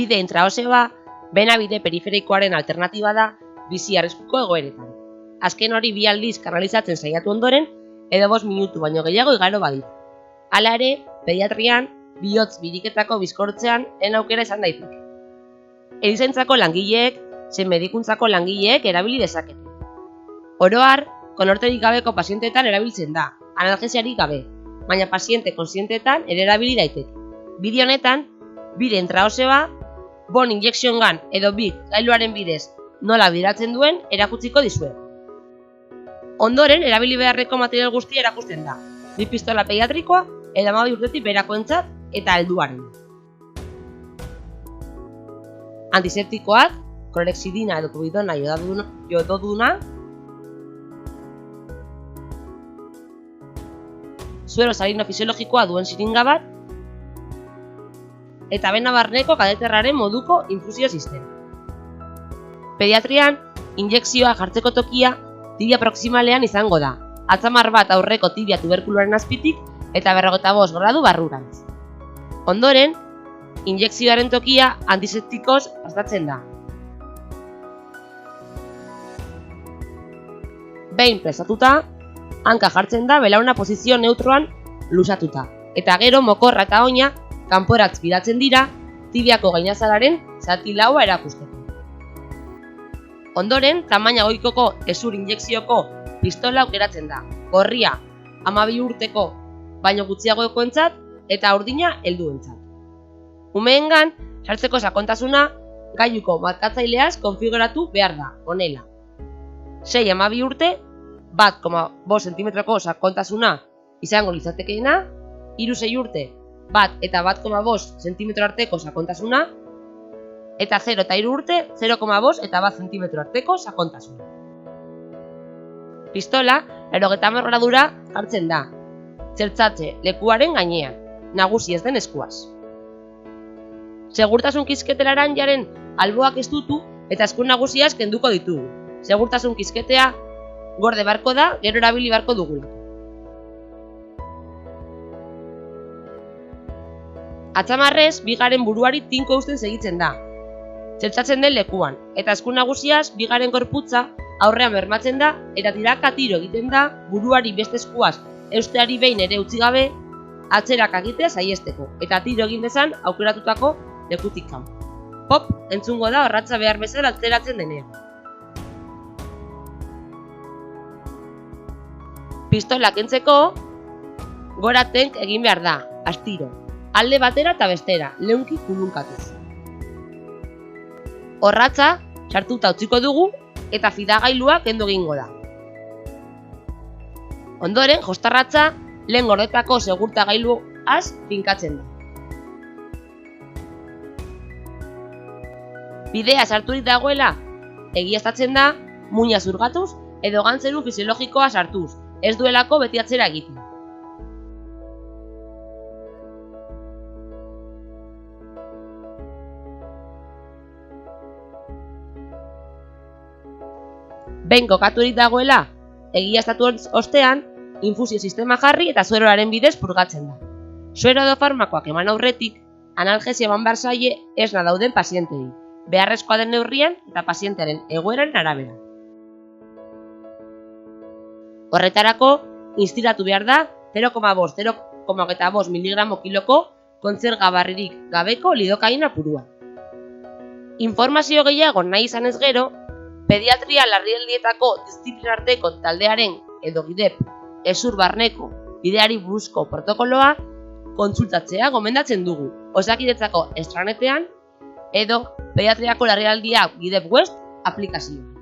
bide intraoseoa, bena-bide periferikoaren alternatiba da bizi arriskuko egoeretan. Azken hori 2 aldiz kanalizatzen saiatu ondoren, edo 5 minutu baino gehiago igaro badira. Hala ere, pediatrian, bihotz biriketako bizkortzean aukera izan daiteke. Erizaintzako langileek, zein medikuntzako langileek erabili dezakete. Oro har, konorterik gabeko pazienteetan erabiltzen da, analgesiarik gabe, baina paziente konsienteetan ere erabili daiteke. Bideo honetan, bide intraoseoa, bon injection gun edo big gailuaren bidez nola bideratzen duen erakutsiko dizuegu. Ondoren, erabili beharreko material guztia erakusten da, bi pistola pediatrikoa edo 12 urtetik beherakoentzat eta helduaren. Antiseptikoak, clorexidina edo tubidona jododuna, suero salino fisiologikoa duen siringa bat, eta bena barneko kateterraren moduko infusio sistema. Pediatrian, injekzioa jartzeko tokia tibia proximalean izango da, atzamar bat aurreko tibia tuberkuloaren azpitik eta 45 gradu barrurantz. Ondoren, injekzioaren tokia antiseptikoz prestatzen da. Behin prestatuta, hanka jartzen da belauna posizio neutroan lusatuta, eta gero mokorra eta oina kanporatz bidatzen dira tibiako gainazalaren zati laua erakusteko. Ondoren, tamaina goikoko hezur injekzioko pistola aukeratzen da, gorria 12 urteko baino gutxiagokoentzat eta urdina helduentzat. Umeengan, sartzeko sakontasuna gailuko markatzaileaz konfiguratu behar da, honela. 6-12 urte, 1,5 zentimetroko sakontasuna izango litzatekeena, 3-6 urte, 1 eta 1,5 zentimetro arteko sakontasuna, eta 0 eta 3 urte, 0,5 eta 1 zentimetro arteko sakontasuna. Pistola, 90 gradura jartzen da, txertzatze lekuaren gainean, nagusi ez den eskuaz. Segurtasun kizketelaran jaren alboak estutu eta eskun nagusiaz kenduko ditugu. Segurtasun kizketea gorde barko da, gero erabili barko dugulako. Atzamarrez, bigaren buruari tinko eusten segitzen da, txertzatzen den lekuan, eta eskun nagusiaz bigaren gorputza aurrean bermatzen da, eta tiraka tiro egiten da buruari beste eskuaz eusteari behin ere utzi gabe, atzerak egitea saiesteko, eta tiro egin dezan aukeratutako lekutik kanpo. Pop, entzungo da orratza behar bezala atzeratzen denean. Pistola kentzeko, gora tenk egin behar da, astiro, alde batera eta bestera, leunki kulunkatuz. Orratza, sartuta utziko dugu, eta fidagailua kendu egingo da. Ondoren, jostarratza, lehen gordetako segurtagailu az finkatzen da. Bidea sarturik dagoela, egiaztatzen da, muina zurgatuz edo gantzeru fisiologikoa sartuz, ez duelako beti atzera egiten. Behin kokaturik dagoela, egiaztatu ostean, infusio sistema jarri eta sueroaren bidez purgatzen da. Suero edo farmakoak eman aurretik, analgesia eman behar zaie esna dauden pazientei, beharrezkoa den neurrian eta pazientearen egoeraren arabera. Horretarako, instilatu behar da 0,5 miligramo kiloko kontzergabarririk gabeko lidokaina purua. Informazio gehiago nahi izanez gero, pediatria larrialdietako disiplinarteko taldearen edo GIDEP hezur barneko bideari buruzko protokoloa kontsultatzea gomendatzen dugu Osakidetzako estranetean edo pediatriako larrialdia GIDEP West aplikazioa.